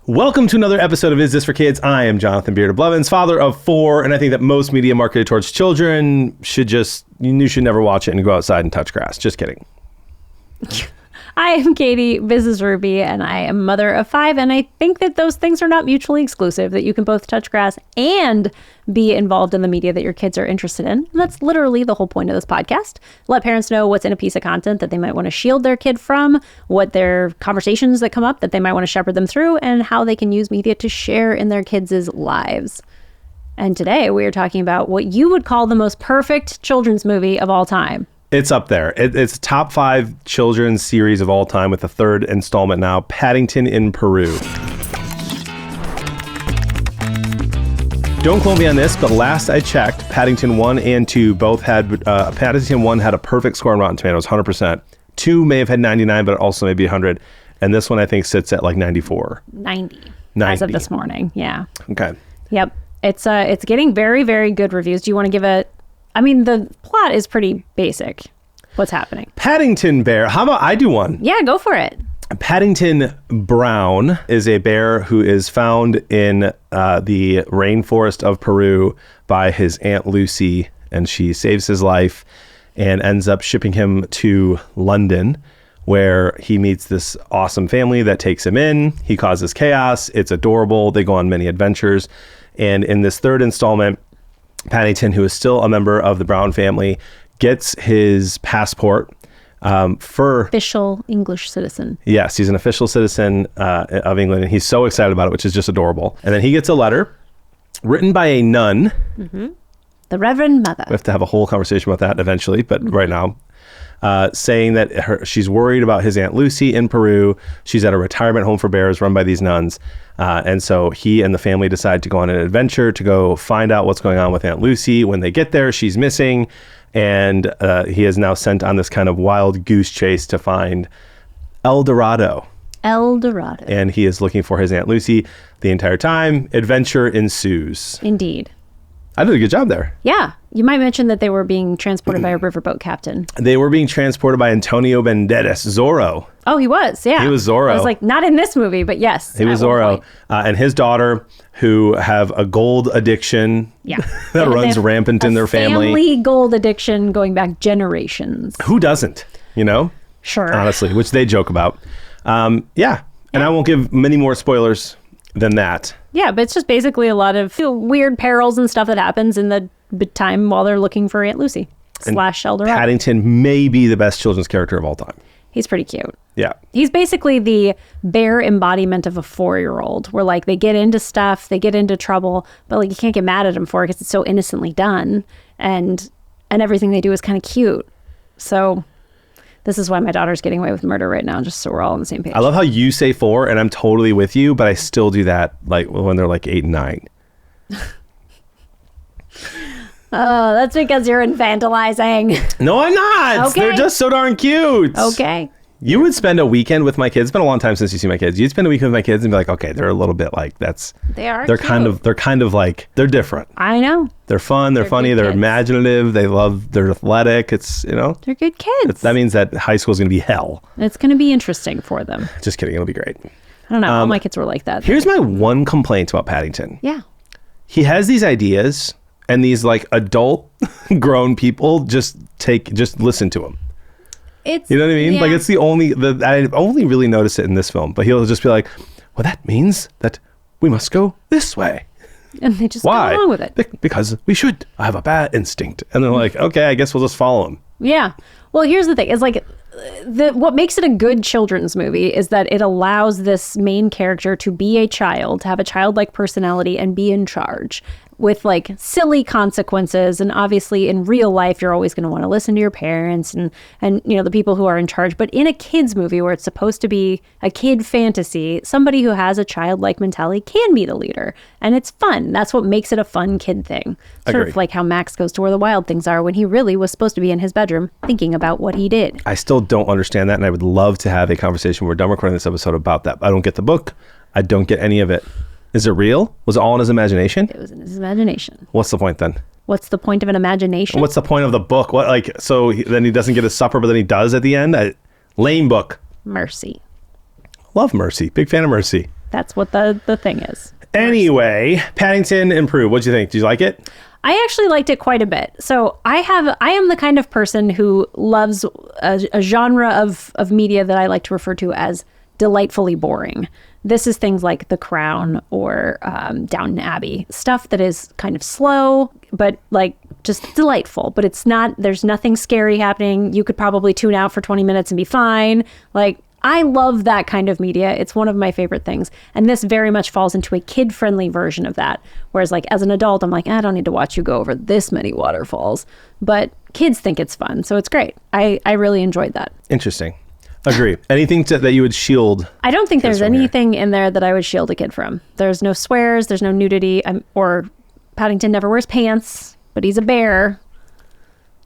Welcome to another episode of Is This for Kids? I am Jonathan Beard of Blevins, father of 4, and I think that most media marketed towards children you should never watch it and go outside and touch grass. Just kidding. I am Katie, MrsRuvi, and I am mother of 5, and I think that those things are not mutually exclusive, that you can both touch grass and be involved in the media that your kids are interested in. And that's literally the whole point of this podcast. Let parents know what's in a piece of content that they might want to shield their kid from, what their conversations that come up that they might want to shepherd them through, and how they can use media to share in their kids' lives. And today we are talking about what you would call the most perfect children's movie of all time. It's up there. It's top 5 children's series of all time with the 3rd installment now, Paddington in Peru. Don't quote me on this, but last I checked, Paddington 1 and 2 both had, Paddington 1 had a perfect score on Rotten Tomatoes, 100%. 2 may have had 99, but also maybe 100. And this one I think sits at like 94. 90. As of this morning, yeah. Okay. Yep. It's getting very, very good reviews. Do you want to give it... I mean, the plot is pretty basic. What's happening? Paddington bear. How about I do one? Yeah, go for it. Paddington Brown is a bear who is found in the rainforest of Peru by his Aunt Lucy, and she saves his life and ends up shipping him to London, where he meets this awesome family that takes him in. He causes chaos. It's adorable. They go on many adventures. And in this 3rd installment, Paddington, who is still a member of the Brown family, gets his passport for... Official English citizen. Yes, he's an official citizen of England, and he's so excited about it, which is just adorable. And then he gets a letter written by a nun. Mm-hmm. The Reverend Mother. We have to have a whole conversation about that eventually, but right now, saying that she's worried about his Aunt Lucy in Peru. She's at a retirement home for bears run by these nuns. And so he and the family decide to go on an adventure to go find out what's going on with Aunt Lucy. When they get there, she's missing. And he is now sent on this kind of wild goose chase to find El Dorado. And he is looking for his Aunt Lucy the entire time. Adventure ensues. Indeed. I did a good job there. Yeah. You might mention that they were being transported by a riverboat captain. They were being transported by Antonio Banderas, Zorro. Oh, he was, yeah. He was Zorro. I was like, not in this movie, but yes. He was Zorro. And his daughter, who have a gold addiction that runs rampant in their family. Family gold addiction going back generations. Who doesn't, you know? Sure. Honestly, which they joke about. And I won't give many more spoilers than that. Yeah, but it's just basically a lot of weird perils and stuff that happens in the time while they're looking for Aunt Lucy / El Dorado. Paddington may be the best children's character of all time. He's pretty cute. Yeah. He's basically the bear embodiment of a 4-year-old, where like they get into stuff, they get into trouble, but like you can't get mad at him for it because it's so innocently done, and everything they do is kind of cute. So this is why my daughter's getting away with murder right now, just so we're all on the same page. I love how you say 4, and I'm totally with you, but I still do that like when they're like 8 and 9. Oh, that's because you're infantilizing. No, I'm not. Okay. They're just so darn cute. Okay. You would spend a weekend with my kids. It's been a long time since you see my kids. You'd spend a weekend with my kids and be like, okay, they're a little bit like they're cute. kind of like, they're different. I know. They're fun. They're funny. They're imaginative. They're athletic. It's, you know. They're good kids. That means that high school is going to be hell. It's going to be interesting for them. Just kidding. It'll be great. I don't know. All my kids were like that. Here's my one complaint about Paddington. Yeah. He has these ideas, and these like adult grown people just listen to him. You know what I mean? Yeah. Like it's I only really noticed it in this film, but he'll just be like, well, that means that we must go this way. And they just go along with it. Because we should. I have a bad instinct. And they're like, okay, I guess we'll just follow him. Yeah. Well, here's the thing. It's like what makes it a good children's movie is that it allows this main character to be a child, to have a childlike personality and be in charge with like silly consequences. And obviously in real life, you're always going to want to listen to your parents and, you know, the people who are in charge. But in a kid's movie where it's supposed to be a kid fantasy, somebody who has a childlike mentality can be the leader. And it's fun. That's what makes it a fun kid thing. Sort of like how Max goes to where the wild things are when he really was supposed to be in his bedroom thinking about what he did. I still don't understand that. And I would love to have a conversation when we're done recording this episode about that. I don't get the book. I don't get any of it. Is it real? Was it all in his imagination? It was in his imagination. What's the point then? What's the point of an imagination? What's the point of the book? What, like, so then he doesn't get his supper, but then he does at the end? Lame book. Mercy. Love Mercy. Big fan of Mercy. That's what the thing is. Anyway, Paddington and Peru. What'd you think? Did you like it? I actually liked it quite a bit. So I am the kind of person who loves a genre of media that I like to refer to as delightfully boring. This is things like The Crown or Downton Abbey, stuff that is kind of slow, but like just delightful. But it's not, there's nothing scary happening. You could probably tune out for 20 minutes and be fine. Like, I love that kind of media. It's one of my favorite things. And this very much falls into a kid-friendly version of that. Whereas like as an adult, I'm like, I don't need to watch you go over this many waterfalls. But kids think it's fun. So it's great. I really enjoyed that. Interesting. Agree. Anything that you would shield? I don't think there's anything in there that I would shield a kid from. There's no swears. There's no nudity. Or Paddington never wears pants, but he's a bear.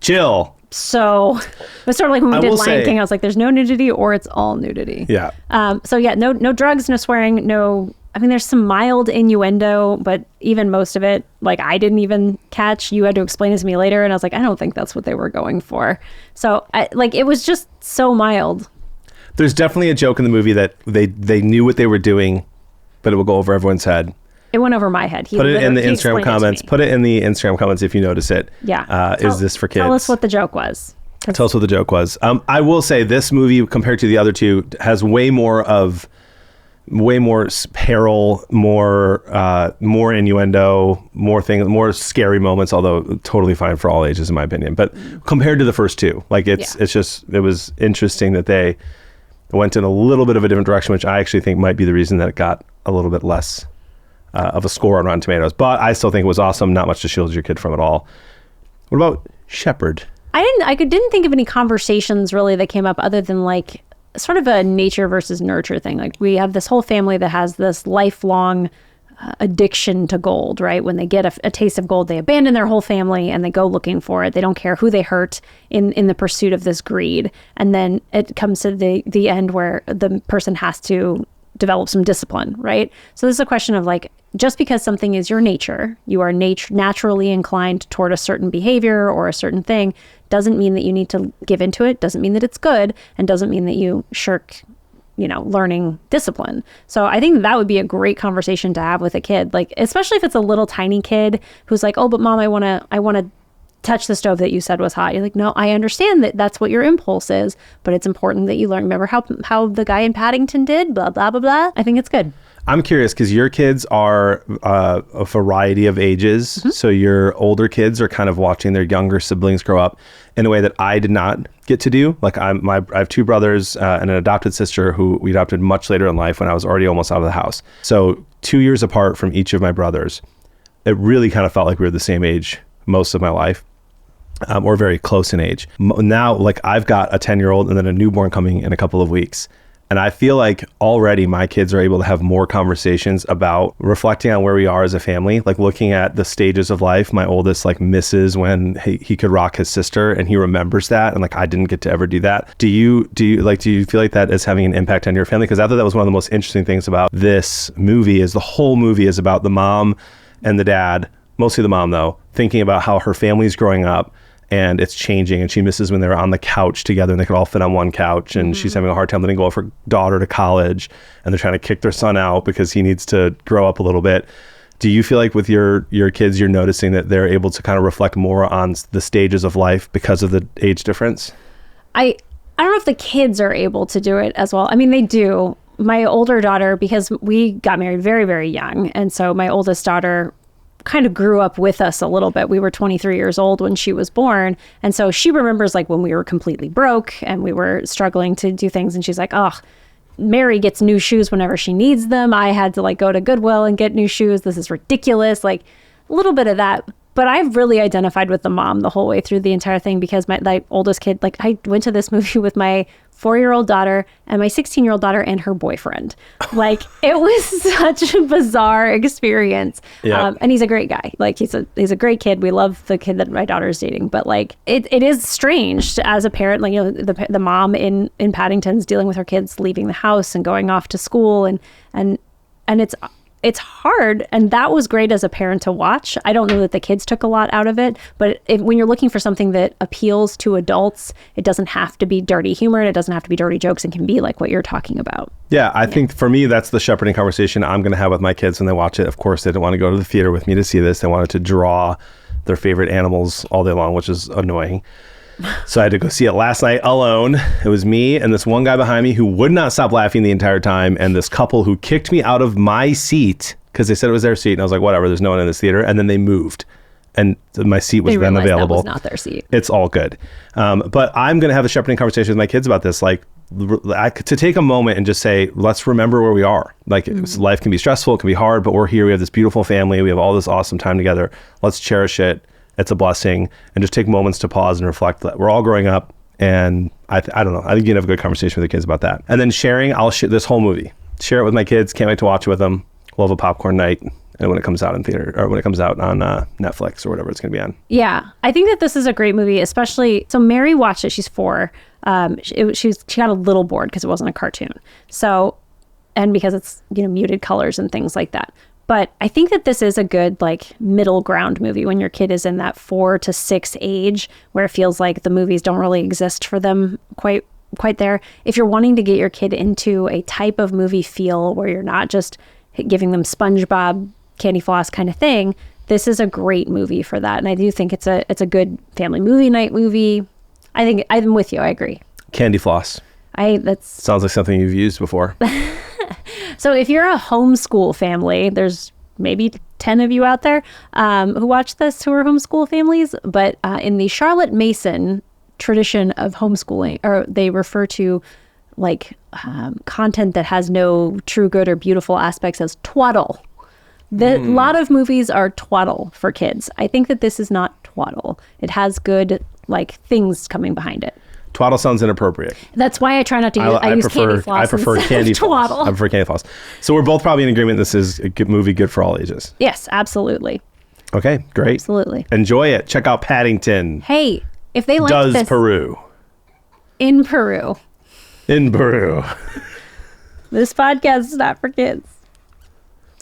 Chill. So it's sort of like when we did Lion King, I was like, there's no nudity or it's all nudity. Yeah. So yeah, no drugs, no swearing, there's some mild innuendo, but even most of it, like I didn't even catch. You had to explain it to me later. And I was like, I don't think that's what they were going for. So it was just so mild. There's definitely a joke in the movie that they knew what they were doing, but it will go over everyone's head. It went over my head. Put it in the Instagram comments. Put it in the Instagram comments if you notice it. Yeah. Is this for kids? Tell us what the joke was. Tell us what the joke was. I will say this movie compared to the other two has way more peril, more innuendo, more scary moments, although totally fine for all ages in my opinion. But compared to the first two, like it was interesting that they went in a little bit of a different direction, which I actually think might be the reason that it got a little bit less of a score on Rotten Tomatoes. But I still think it was awesome. Not much to shield your kid from at all. What about Shepherd? I didn't think of any conversations really that came up other than like sort of a nature versus nurture thing. Like we have this whole family that has this lifelong addiction to gold, right? When they get a taste of gold, they abandon their whole family and they go looking for it. They don't care who they hurt in the pursuit of this greed. And then it comes to the end where the person has to develop some discipline, right? So this is a question of like, just because something is your nature, you are naturally inclined toward a certain behavior or a certain thing, doesn't mean that you need to give into it, doesn't mean that it's good, and doesn't mean that you shirk, learning discipline. So I think that would be a great conversation to have with a kid, like, especially if it's a little tiny kid who's like, oh, but mom, I want to touch the stove that you said was hot. You're like, no, I understand that that's what your impulse is, but it's important that you learn. Remember how the guy in Paddington did, blah, blah, blah, blah. I think it's good. I'm curious because your kids are a variety of ages. Mm-hmm. So your older kids are kind of watching their younger siblings grow up in a way that I did not get to do. Like I have two brothers and an adopted sister who we adopted much later in life when I was already almost out of the house. So 2 years apart from each of my brothers, it really kind of felt like we were the same age most of my life. Or very close in age. Now, like I've got a 10-year-old and then a newborn coming in a couple of weeks. And I feel like already my kids are able to have more conversations about reflecting on where we are as a family, like looking at the stages of life. My oldest like misses when he could rock his sister and he remembers that. And like, I didn't get to ever do that. Do you feel like that is having an impact on your family? Because I thought that was one of the most interesting things about this movie is the whole movie is about the mom and the dad, mostly the mom though, thinking about how her family's growing up and it's changing, and she misses when they were on the couch together and they could all fit on one couch, and she's having a hard time letting go of her daughter to college, and they're trying to kick their son out because he needs to grow up a little bit. Do you feel like with your kids you're noticing that they're able to kind of reflect more on the stages of life because of the age difference? I don't know if the kids are able to do it as well. I mean, they do. My older daughter, because we got married very, very young, and so my oldest daughter kind of grew up with us a little bit. We were 23 years old when she was born. And so she remembers like when we were completely broke and we were struggling to do things. And she's like, oh, Mary gets new shoes whenever she needs them. I had to like go to Goodwill and get new shoes. This is ridiculous. Like a little bit of that. But I've really identified with the mom the whole way through the entire thing because my oldest kid, like I went to this movie with my 4-year-old daughter and my 16-year-old daughter and her boyfriend. Like it was such a bizarre experience. Yeah. And he's a great guy. Like he's a great kid. We love the kid that my daughter is dating. But like it is strange as a parent, like, the mom in Paddington's dealing with her kids leaving the house and going off to school and it's hard, and that was great as a parent to watch. I don't know that the kids took a lot out of it, but when you're looking for something that appeals to adults, it doesn't have to be dirty humor, and it doesn't have to be dirty jokes, and can be like what you're talking about. Yeah, I think for me, that's the shepherding conversation I'm going to have with my kids when they watch it. Of course, they didn't want to go to the theater with me to see this. They wanted to draw their favorite animals all day long, which is annoying. So I had to go see it last night alone. It was me and this one guy behind me who would not stop laughing the entire time, and this couple who kicked me out of my seat because they said it was their seat, and I was like, whatever, there's no one in this theater. And then they moved, and my seat was then available. That was not their seat. It's all good. But I'm going to have a shepherding conversation with my kids about this, like to take a moment and just say, let's remember where we are. Like life can be stressful, it can be hard, but we're here. We have this beautiful family. We have all this awesome time together. Let's cherish it. It's a blessing, and just take moments to pause and reflect that we're all growing up. And I don't know. I think you can have a good conversation with the kids about that. And then sharing, I'll share this whole movie, share it with my kids. Can't wait to watch it with them. We'll have a popcorn night. And when it comes out in theater, or when it comes out on Netflix or whatever it's going to be on. Yeah, I think that this is a great movie, especially. So Mary watched it. She's 4. She got a little bored because it wasn't a cartoon. So, and because it's muted colors and things like that. But I think that this is a good like middle ground movie when your kid is in that 4 to 6 age, where it feels like the movies don't really exist for them quite there. If you're wanting to get your kid into a type of movie feel where you're not just giving them SpongeBob, Candy Floss kind of thing, this is a great movie for that. And I do think it's a good family movie night movie. I think I'm with you. I agree. Candy Floss. Sounds like something you've used before. So if you're a homeschool family, there's maybe 10 of you out there who watch this who are homeschool families. But in the Charlotte Mason tradition of homeschooling, or they refer to like content that has no true good or beautiful aspects as twaddle. A lot of movies are twaddle for kids. I think that this is not twaddle. It has good like things coming behind it. Twaddle sounds inappropriate. That's why I try not to use. I use Candy Floss. I prefer Candy Floss. Twaddle. I prefer Candy Floss. So we're both probably in agreement. This is a good movie, good for all ages. Yes, absolutely. Okay, great. Absolutely. Enjoy it. Check out Paddington. Hey, if they like this Peru. In Peru. In Peru. This podcast is not for kids.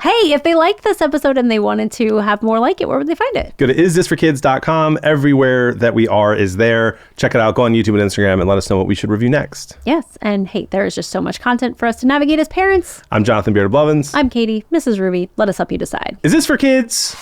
Hey, if they liked this episode and they wanted to have more like it, where would they find it? Go to isthisforkids.com. Everywhere that we are is there. Check it out. Go on YouTube and Instagram and let us know what we should review next. Yes. And hey, there is just so much content for us to navigate as parents. I'm Jonathan Beard of Blevins. I'm Katie, MrsRuvi. Let us help you decide. Is this for kids?